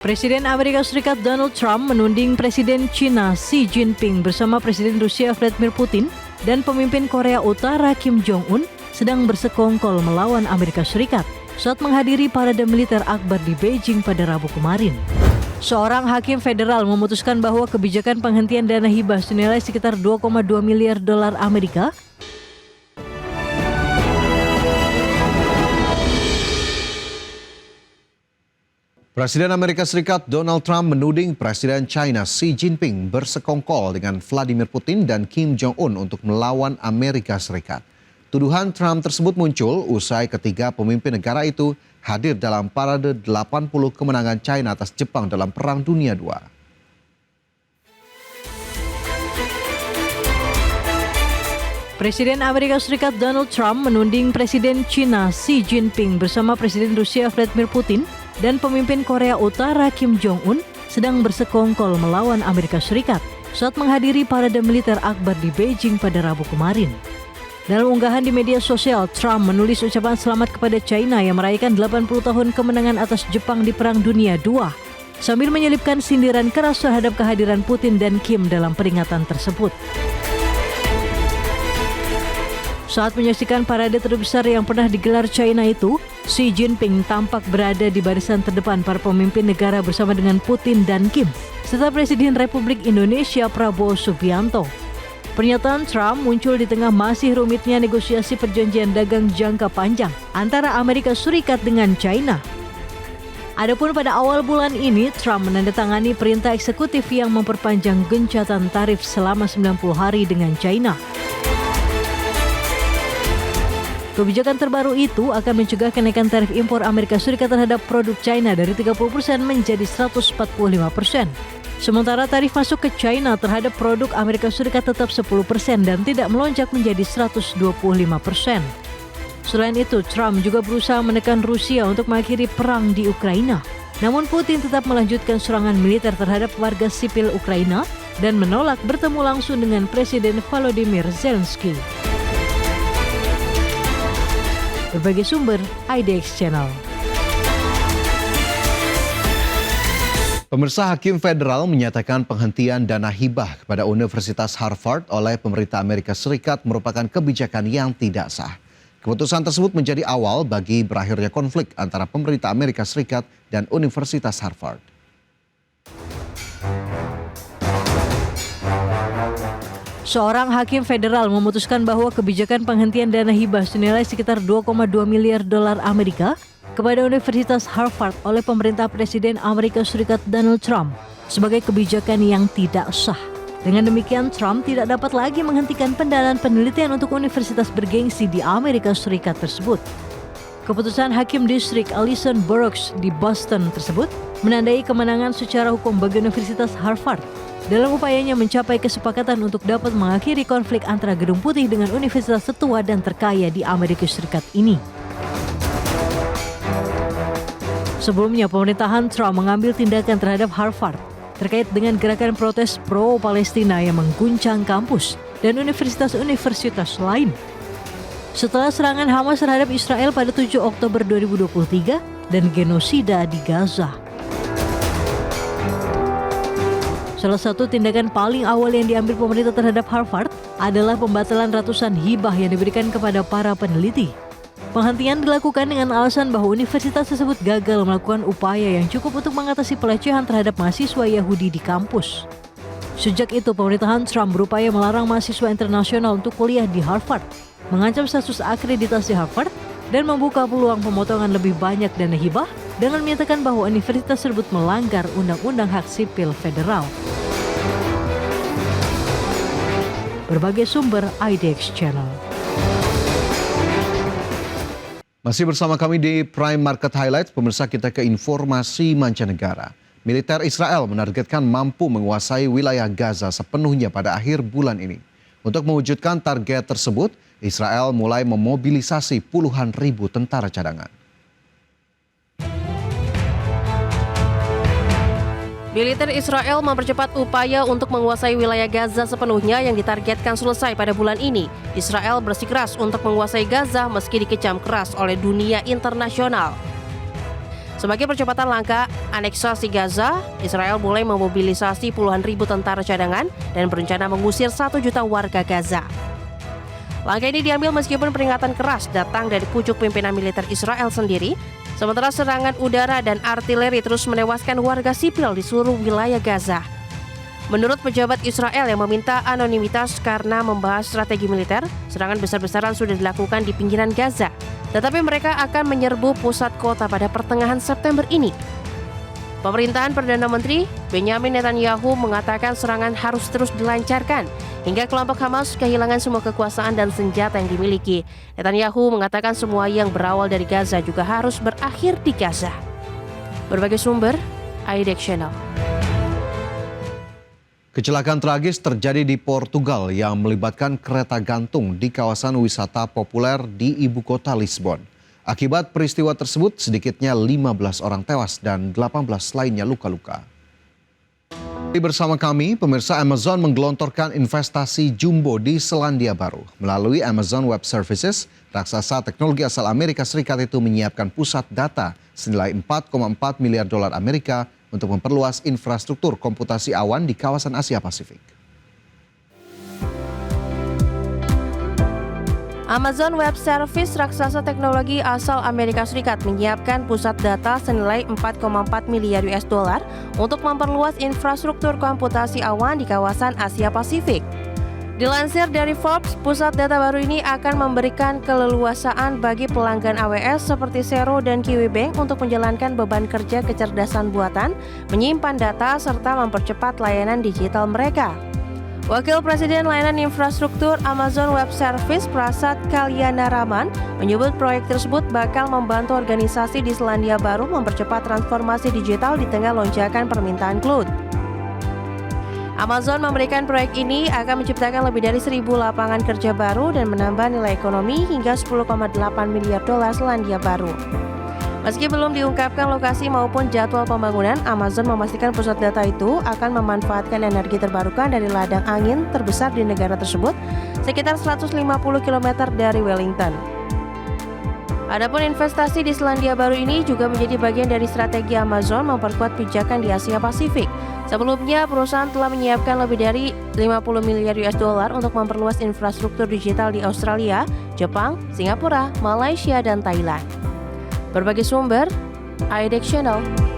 Presiden Amerika Serikat Donald Trump menuding Presiden China Xi Jinping bersama Presiden Rusia Vladimir Putin dan pemimpin Korea Utara Kim Jong-un sedang bersekongkol melawan Amerika Serikat saat menghadiri parade militer akbar di Beijing pada Rabu kemarin. Seorang hakim federal memutuskan bahwa kebijakan penghentian dana hibah senilai sekitar 2,2 miliar dolar Amerika Presiden Amerika Serikat Donald Trump menuding Presiden China Xi Jinping bersekongkol dengan Vladimir Putin dan Kim Jong-un untuk melawan Amerika Serikat. Tuduhan Trump tersebut muncul usai ketiga pemimpin negara itu hadir dalam parade 80 kemenangan China atas Jepang dalam Perang Dunia II. Presiden Amerika Serikat Donald Trump menuding Presiden China Xi Jinping bersama Presiden Rusia Vladimir Putin dan pemimpin Korea Utara Kim Jong-un sedang bersekongkol melawan Amerika Serikat saat menghadiri parade militer akbar di Beijing pada Rabu kemarin. Dalam unggahan di media sosial, Trump menulis ucapan selamat kepada China yang merayakan 80 tahun kemenangan atas Jepang di Perang Dunia II, sambil menyelipkan sindiran keras terhadap kehadiran Putin dan Kim dalam peringatan tersebut. Saat menyaksikan parade terbesar yang pernah digelar China itu, Xi Jinping tampak berada di barisan terdepan para pemimpin negara bersama dengan Putin dan Kim, serta Presiden Republik Indonesia Prabowo Subianto. Pernyataan Trump muncul di tengah masih rumitnya negosiasi perjanjian dagang jangka panjang antara Amerika Serikat dengan China. Adapun pada awal bulan ini, Trump menandatangani perintah eksekutif yang memperpanjang gencatan tarif selama 90 hari dengan China. Kebijakan terbaru itu akan mencegah kenaikan tarif impor Amerika Serikat terhadap produk China dari 30% menjadi 145%. Sementara tarif masuk ke China terhadap produk Amerika Serikat tetap 10% dan tidak melonjak menjadi 125%. Selain itu, Trump juga berusaha menekan Rusia untuk mengakhiri perang di Ukraina. Namun Putin tetap melanjutkan serangan militer terhadap warga sipil Ukraina dan menolak bertemu langsung dengan Presiden Volodymyr Zelensky. Berbagai sumber, IDX Channel. Pemirsa, Hakim Federal menyatakan penghentian dana hibah kepada Universitas Harvard oleh pemerintah Amerika Serikat merupakan kebijakan yang tidak sah. Keputusan tersebut menjadi awal bagi berakhirnya konflik antara pemerintah Amerika Serikat dan Universitas Harvard. Seorang hakim federal memutuskan bahwa kebijakan penghentian dana hibah senilai sekitar 2,2 miliar dolar Amerika kepada Universitas Harvard oleh pemerintah Presiden Amerika Serikat Donald Trump sebagai kebijakan yang tidak sah. Dengan demikian, Trump tidak dapat lagi menghentikan pendanaan penelitian untuk universitas bergengsi di Amerika Serikat tersebut. Keputusan Hakim Distrik Alison Burroughs di Boston tersebut menandai kemenangan secara hukum bagi Universitas Harvard dalam upayanya mencapai kesepakatan untuk dapat mengakhiri konflik antara Gedung Putih dengan universitas tertua dan terkaya di Amerika Serikat ini. Sebelumnya, pemerintahan Trump mengambil tindakan terhadap Harvard terkait dengan gerakan protes pro-Palestina yang mengguncang kampus dan universitas-universitas lain. Setelah serangan Hamas terhadap Israel pada 7 Oktober 2023 dan genosida di Gaza. Salah satu tindakan paling awal yang diambil pemerintah terhadap Harvard adalah pembatalan ratusan hibah yang diberikan kepada para peneliti. Penghentian dilakukan dengan alasan bahwa universitas tersebut gagal melakukan upaya yang cukup untuk mengatasi pelecehan terhadap mahasiswa Yahudi di kampus. Sejak itu, pemerintahan Trump berupaya melarang mahasiswa internasional untuk kuliah di Harvard, mengancam status akreditasi Harvard, dan membuka peluang pemotongan lebih banyak dana hibah dengan menyatakan bahwa universitas tersebut melanggar Undang-Undang Hak Sipil Federal. Berbagai sumber, IDX Channel. Masih bersama kami di Prime Market Highlights, pemirsa, kita ke informasi mancanegara. Militer Israel menargetkan mampu menguasai wilayah Gaza sepenuhnya pada akhir bulan ini. Untuk mewujudkan target tersebut, Israel mulai memobilisasi puluhan ribu tentara cadangan. Militer Israel mempercepat upaya untuk menguasai wilayah Gaza sepenuhnya yang ditargetkan selesai pada bulan ini. Israel bersikeras untuk menguasai Gaza meski dikecam keras oleh dunia internasional. Sebagai percepatan langkah aneksasi Gaza, Israel mulai memobilisasi puluhan ribu tentara cadangan dan berencana mengusir 1 juta warga Gaza. Langkah ini diambil meskipun peringatan keras datang dari pucuk pimpinan militer Israel sendiri, sementara serangan udara dan artileri terus menewaskan warga sipil di seluruh wilayah Gaza. Menurut pejabat Israel yang meminta anonimitas karena membahas strategi militer, serangan besar-besaran sudah dilakukan di pinggiran Gaza, tetapi mereka akan menyerbu pusat kota pada pertengahan September ini. Pemerintahan Perdana Menteri Benjamin Netanyahu mengatakan serangan harus terus dilancarkan hingga kelompok Hamas kehilangan semua kekuasaan dan senjata yang dimiliki. Netanyahu mengatakan semua yang berawal dari Gaza juga harus berakhir di Gaza. Berbagai sumber, IDX Channel. Kecelakaan tragis terjadi di Portugal yang melibatkan kereta gantung di kawasan wisata populer di ibu kota Lisbon. Akibat peristiwa tersebut, sedikitnya 15 orang tewas dan 18 lainnya luka-luka. Bersama kami, pemirsa, Amazon menggelontorkan investasi jumbo di Selandia Baru. Melalui Amazon Web Services, raksasa teknologi asal Amerika Serikat itu menyiapkan pusat data senilai 4,4 miliar dolar Amerika untuk memperluas infrastruktur komputasi awan di kawasan Asia Pasifik. Amazon Web Services, raksasa teknologi asal Amerika Serikat, menyiapkan pusat data senilai 4,4 miliar US dollar untuk memperluas infrastruktur komputasi awan di kawasan Asia Pasifik. Dilansir dari Forbes, pusat data baru ini akan memberikan keleluasaan bagi pelanggan AWS seperti Xero dan KiwiBank untuk menjalankan beban kerja kecerdasan buatan, menyimpan data, serta mempercepat layanan digital mereka. Wakil Presiden Layanan Infrastruktur Amazon Web Service, Prasad Kalyanaraman, menyebut proyek tersebut bakal membantu organisasi di Selandia Baru mempercepat transformasi digital di tengah lonjakan permintaan cloud. Amazon memberikan proyek ini akan menciptakan lebih dari 1.000 lapangan kerja baru dan menambah nilai ekonomi hingga 10,8 miliar dolar Selandia Baru. Meski belum diungkapkan lokasi maupun jadwal pembangunan, Amazon memastikan pusat data itu akan memanfaatkan energi terbarukan dari ladang angin terbesar di negara tersebut, sekitar 150 km dari Wellington. Adapun investasi di Selandia Baru ini juga menjadi bagian dari strategi Amazon memperkuat pijakan di Asia Pasifik. Sebelumnya, perusahaan telah menyiapkan lebih dari 50 miliar US dollar untuk memperluas infrastruktur digital di Australia, Jepang, Singapura, Malaysia, dan Thailand. Berbagai sumber, IDX Channel.